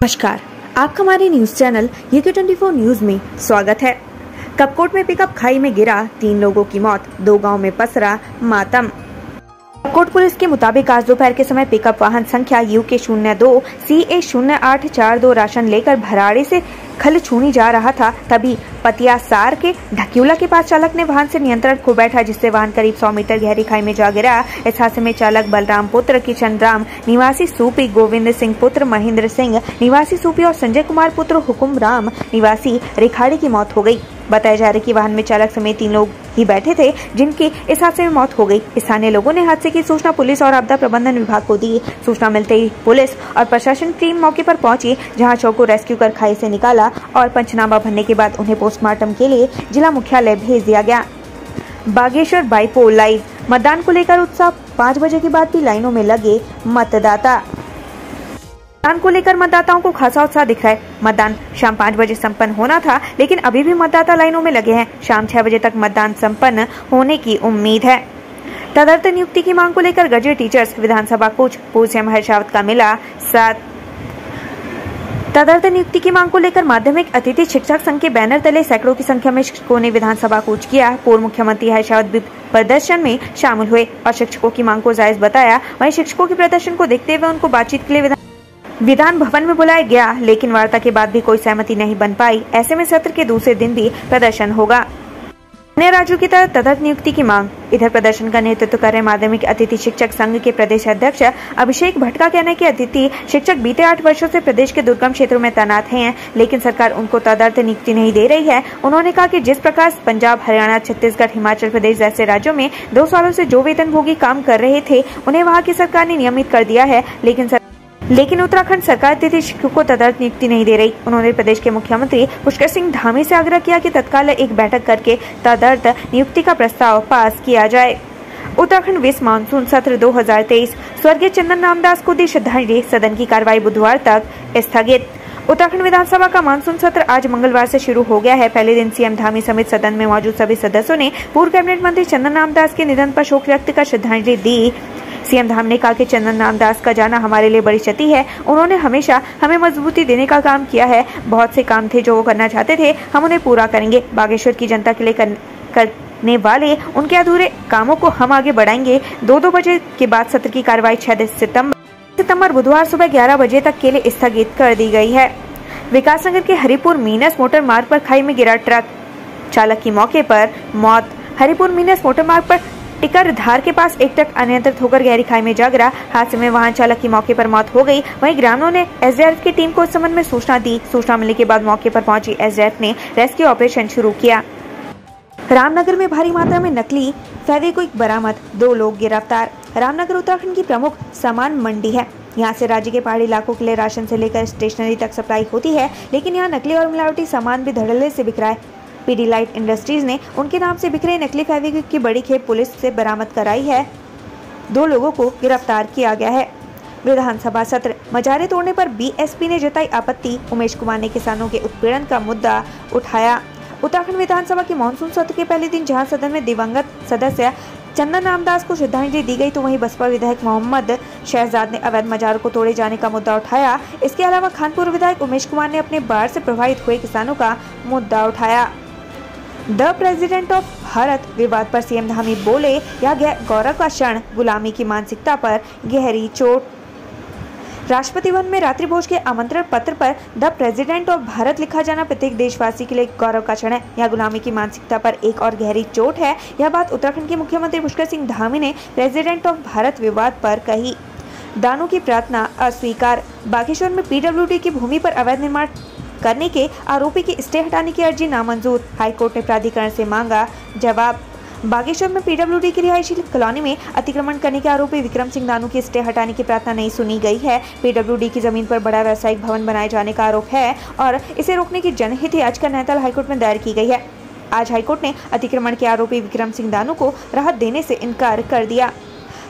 नमस्कार, आपका हमारे न्यूज चैनल UK24 न्यूज में स्वागत है। कपकोट में पिकअप खाई में गिरा, 3 लोगों की मौत, 2 गांव में पसरा मातम। कपकोट पुलिस के मुताबिक आज दोपहर के समय पिकअप वाहन संख्या UK02 CA0842 राशन लेकर भराड़ी से खलछूनी जा रहा था। तभी पतियासार के ढक्यूला के पास चालक ने वाहन से नियंत्रण खो बैठा, जिससे वाहन करीब 100 मीटर गहरी खाई में जा गिरा। इस हादसे में चालक बलराम पुत्र किशन राम निवासी सूपी, गोविंद सिंह पुत्र महेंद्र सिंह निवासी सूपी और संजय कुमार पुत्र हुकुम राम निवासी रिखाड़ी की मौत हो गई। बताया जा रहा है कि वाहन में चालक समेत 3 लोग ही बैठे थे, जिनकी इस हादसे में मौत हो गई। स्थानीय लोगों ने हादसे की सूचना पुलिस और आपदा प्रबंधन विभाग को दी। सूचना मिलते ही पुलिस और प्रशासन टीम मौके पर पहुंची, जहां शव को रेस्क्यू कर खाई से निकाला और पंचनामा भरने के बाद उन्हें पोस्टमार्टम के लिए जिला मुख्यालय भेज दिया गया। बागेश्वर बाईपोल लाइव, मतदान को लेकर उत्साह, 5 बजे के बाद भी लाइनों में लगे मतदाता। मतदान को लेकर मतदाताओं को खासा उत्साह दिख रहा है। मतदान शाम 5 बजे संपन्न होना था, लेकिन अभी भी मतदाता लाइनों में लगे हैं। शाम 6 बजे तक मतदान संपन्न होने की उम्मीद है। तदर्थ नियुक्ति की मांग को लेकर गजे टीचर्स, विधानसभा कूच, पूर्व सीएम हर्षावत का मिला साथ। तदर्थ नियुक्ति की मांग को लेकर माध्यमिक अतिथि शिक्षक संघ के बैनर तले सैकड़ों की संख्या में शिक्षकों ने विधानसभा कूच किया। पूर्व मुख्यमंत्री हर्षावत भी प्रदर्शन में शामिल हुए और शिक्षकों की मांग को जायज बताया। वहीं शिक्षकों के प्रदर्शन को देखते हुए उनको बातचीत के लिए विधान भवन में बुलाया गया, लेकिन वार्ता के बाद भी कोई सहमति नहीं बन पाई। ऐसे में सत्र के दूसरे दिन भी प्रदर्शन होगा। अन्य राज्यों की तरह तदर्थ नियुक्ति की मांग। इधर प्रदर्शन का नेतृत्व कर रहे माध्यमिक अतिथि शिक्षक संघ के प्रदेश अध्यक्ष अभिषेक भट्ट का कहना है कि अतिथि शिक्षक बीते 8 वर्षों से प्रदेश के दुर्गम क्षेत्रों में तैनात हैं, लेकिन सरकार उनको तदर्थ नियुक्ति नहीं दे रही है। उन्होंने कहा कि जिस प्रकार पंजाब, हरियाणा, छत्तीसगढ़, हिमाचल प्रदेश जैसे राज्यों में 2 सालों से जो वेतनभोगी काम कर रहे थे, उन्हें वहाँ की सरकार ने नियमित कर दिया है, लेकिन उत्तराखंड सरकार अतिथि शिक्षकों को तदर्थ नियुक्ति नहीं दे रही। उन्होंने प्रदेश के मुख्यमंत्री पुष्कर सिंह धामी से आग्रह किया कि तत्काल एक बैठक करके तदर्थ नियुक्ति का प्रस्ताव पास किया जाए। उत्तराखंड विस मानसून सत्र 2023, स्वर्गीय चंदन रामदास को दी श्रद्धांजलि, सदन की कार्रवाई बुधवार तक स्थगित। उत्तराखंड विधानसभा का मानसून सत्र आज मंगलवार से शुरू हो गया है। पहले दिन सीएम धामी समेत सदन में मौजूद सभी सदस्यों ने पूर्व कैबिनेट मंत्री चंदन रामदास के निधन पर शोक व्यक्त कर श्रद्धांजलि दी। सीएम धाम ने कहा कि चंदन रामदास का जाना हमारे लिए बड़ी क्षति है। उन्होंने हमेशा हमें मजबूती देने का काम किया है। बहुत से काम थे जो वो करना चाहते थे, हम उन्हें पूरा करेंगे। बागेश्वर की जनता के लिए करने वाले उनके अधूरे कामों को हम आगे बढ़ाएंगे। 2 बजे के बाद सत्र की कार्रवाई 6 सितंबर बुधवार सुबह 11 बजे तक के लिए स्थगित कर दी गई है। विकासनगर के हरिपुर मीनस मोटर मार्ग पर खाई में गिरा ट्रक, चालक की मौके पर मौत। हरिपुर मीनस मोटर मार्ग पर टिकर धार के पास एक ट्रक अनियंत्रित होकर गहरी खाई में जा गिरा। हादसे में वाहन चालक की मौके पर मौत हो गई। वहीं ग्रामीणों ने SDRF की टीम को इस संबंध में सूचना दी। सूचना मिलने के बाद मौके पर पहुंची SDRF ने रेस्क्यू ऑपरेशन शुरू किया। रामनगर में भारी मात्रा में नकली फेविक्विक बरामद, 2 लोग गिरफ्तार। रामनगर उत्तराखंड की प्रमुख सामान मंडी है। यहाँ से राज्य के पहाड़ी इलाकों के लिए राशन से लेकर स्टेशनरी तक सप्लाई होती है, लेकिन यहाँ नकली और मिलावटी सामान भी धड़ल्ले से बिक रहा है। पीडीलाइट इंडस्ट्रीज ने उनके नाम से बिक रहे नकली फेविक्विक की बड़ी खेप पुलिस से बरामद कराई है। 2 लोगों को गिरफ्तार किया गया है। विधानसभा सत्र, मजारे तोड़ने पर BSP ने जताई आपत्ति। उमेश कुमार ने किसानों के उत्पीड़न का मुद्दा उठाया। उत्तराखंड विधानसभा के मानसून सत्र के पहले दिन जहां सदन में दिवंगत सदस्य चंदन रामदास को श्रद्धांजलि दी गई, तो वहीं बसपा विधायक मोहम्मद शहजाद ने अवैध मजारों को तोड़े जाने का मुद्दा उठाया। इसके अलावा खानपुर विधायक उमेश कुमार ने अपने बाढ़ से प्रभावित हुए किसानों का मुद्दा उठाया। द प्रेसिडेंट ऑफ भारत विवाद पर सीएम धामी बोले, यह गौरव का क्षण, गुलामी की मानसिकता पर गहरी चोट। राष्ट्रपति भवन में रात्रि भोज के आमंत्रण पत्र पर द प्रेसिडेंट ऑफ भारत लिखा जाना प्रत्येक देशवासी के लिए गौरव का क्षण है। यह गुलामी की मानसिकता पर एक और गहरी चोट है। यह बात उत्तराखंड के मुख्यमंत्री पुष्कर सिंह धामी ने प्रेसिडेंट ऑफ भारत विवाद पर कही। दानों की प्रार्थना अस्वीकार। बागेश्वर में PWD की भूमि पर अवैध निर्माण करने के आरोपी की स्टे हटाने की अर्जी नामंजूर। हाईकोर्ट ने प्राधिकरण से मांगा जवाब। बागेश्वर में PWD की रिहायशी कॉलोनी में अतिक्रमण करने के आरोपी विक्रम सिंह दानू की स्टे हटाने की प्रार्थना नहीं सुनी गई है। PWD की जमीन पर बड़ा व्यावसायिक भवन बनाए जाने का आरोप है और इसे रोकने की जनहित याचिका नैनीताल हाईकोर्ट में दायर की गई है। आज हाईकोर्ट ने अतिक्रमण के आरोपी विक्रम सिंह दानू को राहत देने से इनकार कर दिया।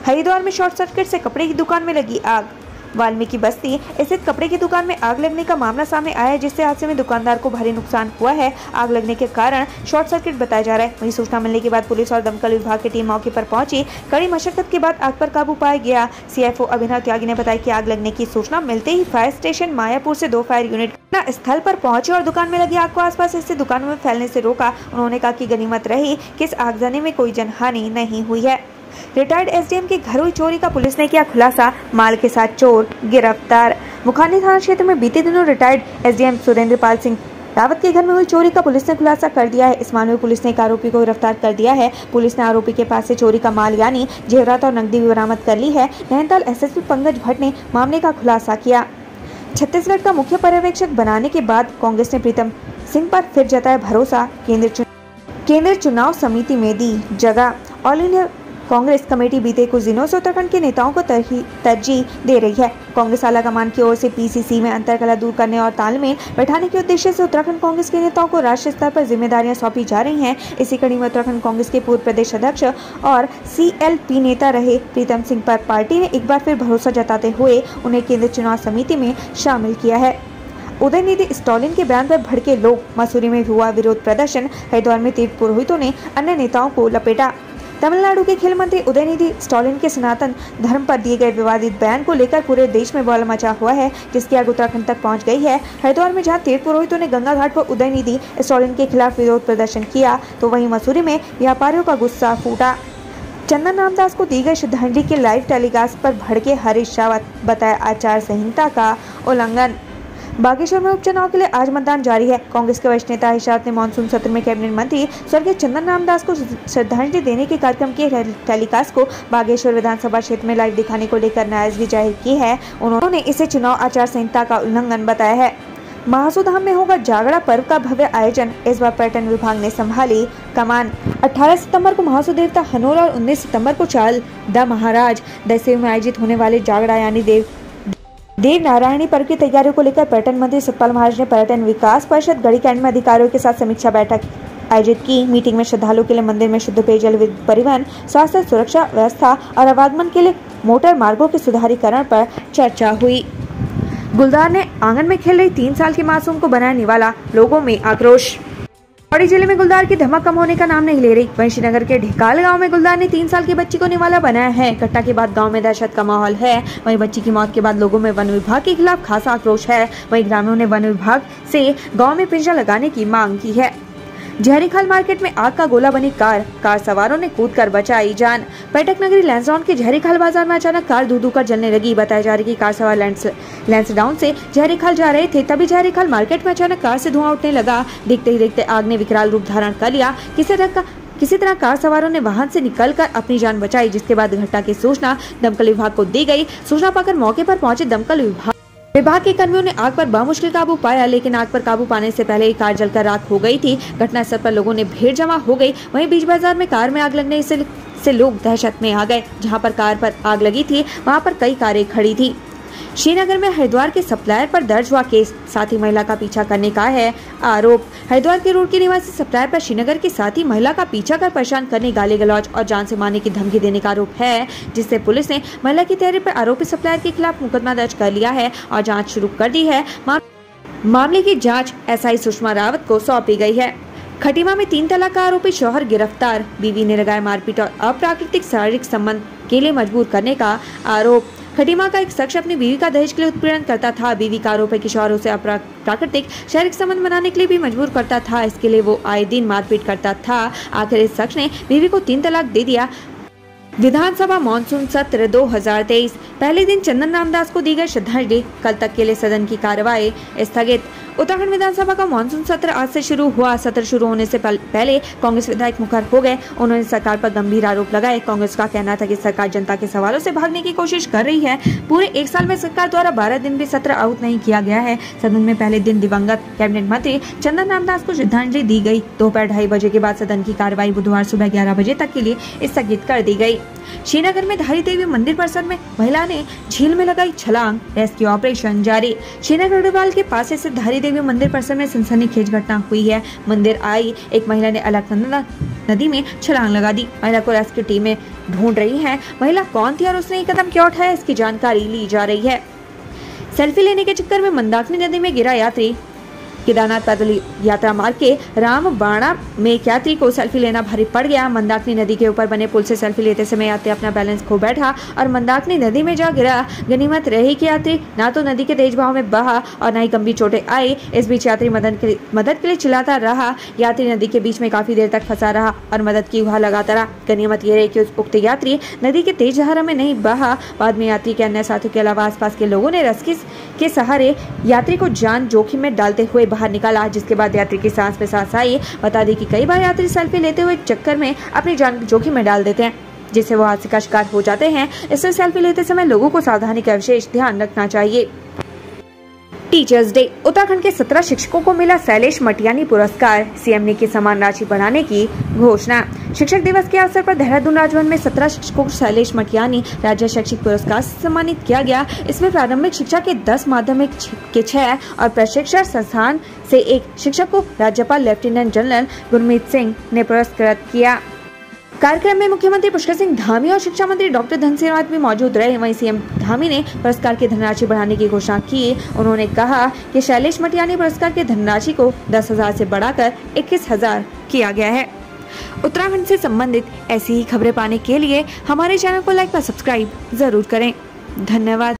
हरिद्वार में शॉर्ट सर्किट से कपड़े की दुकान में लगी आग। वाल्मीकि बस्ती स्थित कपड़े की दुकान में आग लगने का मामला सामने आया है, जिससे हादसे में दुकानदार को भारी नुकसान हुआ है। आग लगने के कारण शॉर्ट सर्किट बताया जा रहा है। वहीं सूचना मिलने के बाद पुलिस और दमकल विभाग की टीम मौके पर पहुंची। कड़ी मशक्कत के बाद आग पर काबू पाया गया। सीएफओ अभिनव त्यागी ने बताया कि आग लगने की सूचना मिलते ही फायर स्टेशन मायापुर से 2 फायर यूनिट स्थल पर पहुंचे और दुकान में लगी आग को आसपास स्थित दुकानों में फैलने से रोका। उन्होंने कहा कि गनीमत रही कि इस आगजनी में कोई जनहानि नहीं हुई है। रिटायर्ड एसडीएम के घर हुई चोरी का पुलिस ने किया खुलासा, माल के साथ चोर गिरफ्तार। मुखानी थाना क्षेत्र में बीते दिनों रिटायर्ड एसडीएम सुरेंद्र पाल सिंह रावत के घर में हुई चोरी का पुलिस ने खुलासा कर दिया है। इस मामले में पुलिस ने एक आरोपी को गिरफ्तार कर दिया है। पुलिस ने आरोपी के पास से चोरी का माल यानी जेवरात और नकदी भी बरामद कर ली है। नैनीताल एसएसपी पंकज भट्ट ने मामले का खुलासा किया। छत्तीसगढ़ का मुख्य पर्यवेक्षक बनाने के बाद कांग्रेस ने प्रीतम सिंह पर फिर जताया भरोसा। केंद्रीय चुनाव समिति में दी जगह। ऑल इंडिया कांग्रेस कमेटी बीते कुछ दिनों से उत्तराखंड के नेताओं को तरजीह दे रही है। कांग्रेस आलाकमान की ओर से पीसीसी में अंतरकलह दूर करने और तालमेल बैठाने के उद्देश्य से उत्तराखंड कांग्रेस के नेताओं को राष्ट्रीय स्तर पर जिम्मेदारियां सौंपी जा रही हैं। इसी कड़ी में उत्तराखंड कांग्रेस के पूर्व प्रदेश अध्यक्ष और सीएलपी नेता रहे प्रीतम सिंह पर पार्टी ने एक बार फिर भरोसा जताते हुए उन्हें केंद्रीय चुनाव समिति में शामिल किया है। उदयनिधि स्टालिन के बयान पर भड़के लोग। मसूरी में हुआ विरोध प्रदर्शन। हरिद्वार में तीर्थ पुरोहितों ने अन्य नेताओं को लपेटा। तमिलनाडु के खेल मंत्री उदयनिधि स्टालिन के सनातन धर्म पर दिए गए विवादित बयान को लेकर पूरे देश में बवाल मचा हुआ है, जिसकी आग उत्तराखंड तक पहुंच गई है। हरिद्वार में जहां तीर्थ पुरोहितों ने गंगा घाट पर उदयनिधि स्टालिन के खिलाफ विरोध प्रदर्शन किया, तो वहीं मसूरी में व्यापारियों का गुस्सा फूटा। चंदन रामदास को दी गई श्रद्धांजलि के लाइव टेलीकास्ट पर भड़के हरीश रावत, बताया आचार संहिता का उल्लंघन। बागेश्वर में उपचुनाव के लिए आज मतदान जारी है। कांग्रेस के वरिष्ठ नेता हरीश रावत ने मानसून सत्र में कैबिनेट मंत्री स्वर्गीय चंदन रामदास को श्रद्धांजलि देने के कार्यक्रम के टेलीकास्ट को बागेश्वर विधानसभा क्षेत्र में लाइव दिखाने को लेकर नाराजगी जाहिर की है। उन्होंने इसे चुनाव आचार संहिता का उल्लंघन बताया है। महासू धाम में होगा जागरा पर्व का भव्य आयोजन। इस बार पर्यटन विभाग ने संभाली कमान। 18 सितंबर को महासू देवता हनोर और 19 सितंबर को चाल द महाराज दसेव में आयोजित होने वाले जागरा यानी देव नारायणी पर्व की तैयारियों को लेकर पर्यटन मंत्री सतपाल महाराज ने पर्यटन विकास परिषद गढ़ी कैंट में अधिकारियों के साथ समीक्षा बैठक आयोजित की। मीटिंग में श्रद्धालुओं के लिए मंदिर में शुद्ध पेयजल, विद्युत परिवहन, स्वास्थ्य सुरक्षा व्यवस्था और आवागमन के लिए मोटर मार्गों के सुधारीकरण पर चर्चा हुई। गुलदार ने आंगन में खेल रही 3 साल की मासूम को बनाया निवाला, लोगों में आक्रोश। पौड़ी जिले में गुलदार की धमक कम होने का नाम नहीं ले रही। वहीं श्रीनगर के ढिकाल गांव में गुलदार ने 3 साल की बच्ची को निवाला बनाया है। घटना के बाद गांव में दहशत का माहौल है। वहीं बच्ची की मौत के बाद लोगों में वन विभाग के खिलाफ खासा आक्रोश है। वहीं ग्रामीणों ने वन विभाग से गांव में पिंजरा लगाने की मांग की है। जहरीखाल मार्केट में आग का गोला बनी कार सवारों ने कूदकर बचाई जान। पर्यटक नगरी लैंसडाउन के जहरीखाल बाजार में अचानक कार धू कर जलने लगी। बताया जा रहा है कि कार सवार लैंसडाउन से जहरीखाल जा रहे थे, तभी जहरीखाल मार्केट में अचानक कार से धुआं उठने लगा। देखते ही देखते आग ने विकराल रूप धारण कर लिया। किसी तरह कार सवारों ने वाहन से निकलकर अपनी जान बचाई, जिसके बाद घटना की सूचना दमकल विभाग को दी गई। सूचना पाकर मौके पर पहुंचे दमकल विभाग के कर्मियों ने आग पर बामुश्किल काबू पाया, लेकिन आग पर काबू पाने से पहले ही कार जलकर राख हो गई थी। घटनास्थल पर लोगों ने भीड़ जमा हो गई। वहीं बीच बाजार में कार में आग लगने से लोग दहशत में आ गए। जहां पर कार पर आग लगी थी, वहां पर कई कारें खड़ी थी। श्रीनगर में हरिद्वार के सप्लायर पर दर्ज हुआ केस, साथी महिला का पीछा करने का है आरोप। हरिद्वार के रोड के निवासी सप्लायर पर श्रीनगर के साथी महिला का पीछा कर परेशान करने, गाली गलौज और जान से मारने की धमकी देने का आरोप है, जिससे पुलिस ने महिला की तहरीर पर आरोपी सप्लायर के खिलाफ मुकदमा दर्ज कर लिया है और जाँच शुरू कर दी है। मामले की जाँच एसआई सुषमा रावत को सौंपी गई है। खटीमा में 3 तलाक का आरोपी शौहर गिरफ्तार। बीवी ने लगाया मारपीट और अप्राकृतिक शारीरिक संबंध के लिए मजबूर करने का आरोप। खटीमा का एक शख्स अपनी बीवी का दहेज के लिए उत्पीड़न करता था। बीवी का आरोप है कि शौहर उसे प्राकृतिक शारीरिक संबंध बनाने के लिए भी मजबूर करता था। इसके लिए वो आए दिन मारपीट करता था। आखिर इस शख्स ने बीवी को 3 तलाक दे दिया। विधानसभा मानसून सत्र 2023 पहले दिन चंदन रामदास को दी गई श्रद्धांजलि। कल तक के लिए सदन की कार्यवाही स्थगित। उत्तराखंड विधानसभा का मानसून सत्र आज से शुरू हुआ। सत्र शुरू होने से पहले कांग्रेस विधायक मुखर हो गए। उन्होंने सरकार पर गंभीर आरोप लगाए। कांग्रेस का कहना था कि सरकार जनता के सवालों से भागने की कोशिश कर रही है। पूरे 1 साल में सरकार द्वारा 12 दिन भी सत्र आहूत नहीं किया गया है। सदन में पहले दिन दिवंगत कैबिनेट मंत्री चंदन रामदास को श्रद्धांजलि दी गई। दोपहर 2:30 बजे के बाद सदन की कार्यवाही बुधवार सुबह 11 बजे तक के लिए स्थगित कर दी गई। श्रीनगर में धारी देवी मंदिर परिसर में महिला ने झील में लगाई छलांग, रेस्क्यू ऑपरेशन जारी। श्रीनगर गढ़वाल के पास से धारी देवी मंदिर परिसर में सनसनीखेज घटना हुई है। मंदिर आई एक महिला ने अलकनंदा नदी में छलांग लगा दी। महिला को रेस्क्यू टीमें ढूंढ रही हैं। महिला कौन थी और उसने ये कदम क्यों उठाया, इसकी जानकारी ली जा रही है। सेल्फी लेने के चक्कर में मंदाकिनी नदी में गिरा यात्री। केदारनाथ पैदल यात्रा मार्ग के रामबाड़ा में एक यात्री को सेल्फी लेना भारी पड़ गया। मंदाकिनी नदी के ऊपर बने पुल से सेल्फी लेते समय यात्री अपना बैलेंस खो बैठा और मंदाकिनी नदी में जा गिरा। गनीमत रही कि यात्री ना तो नदी के तेज बहाव में बहा और न ही गंभीर चोटें आई। इस बीच यात्री मदद के लिए चिल्लाता रहा। यात्री नदी के बीच में काफी देर तक फंसा रहा और मदद की गुहार लगाता रहा। गनीमत ये रही कि उक्त यात्री नदी के तेज धारा में नहीं बहा। बाद में यात्री के अन्य साथियों के अलावा आसपास के लोगों ने रेस्क्यू के सहारे यात्री को जान जोखिम में डालते हुए बाहर निकाला, जिसके बाद यात्री की सांस में सांस आई। बता दें कि कई बार यात्री सेल्फी लेते हुए चक्कर में अपनी जान जोखिम में डाल देते हैं, जिससे वो हादसे का शिकार हो जाते हैं। इससे सेल्फी लेते समय लोगों को सावधानी का विशेष ध्यान रखना चाहिए। टीचर्स डे, उत्तराखंड के 17 शिक्षकों को मिला शैलेश मटियानी पुरस्कार। सीएम ने की समान राशि बढ़ाने की घोषणा। शिक्षक दिवस के अवसर पर देहरादून राजभवन में 17 शिक्षकों को शैलेश मटियानी राज्य शैक्षिक पुरस्कार से सम्मानित किया गया। इसमें प्रारंभिक शिक्षा के 10, माध्यमिक के 6 और प्रशिक्षण संस्थान से 1 शिक्षक को राज्यपाल लेफ्टिनेंट जनरल गुरमीत सिंह ने पुरस्कृत किया। कार्यक्रम में मुख्यमंत्री पुष्कर सिंह धामी और शिक्षा मंत्री डॉक्टर धन सिंह रावत भी मौजूद रहे। वहीं सीएम धामी ने पुरस्कार की धनराशि बढ़ाने की घोषणा की। उन्होंने कहा कि शैलेश मटियानी पुरस्कार की धनराशि को 10,000 से बढ़ाकर 21,000 किया गया है। उत्तराखंड से संबंधित ऐसी ही खबरें पाने के लिए हमारे चैनल को लाइक और सब्सक्राइब जरूर करें। धन्यवाद।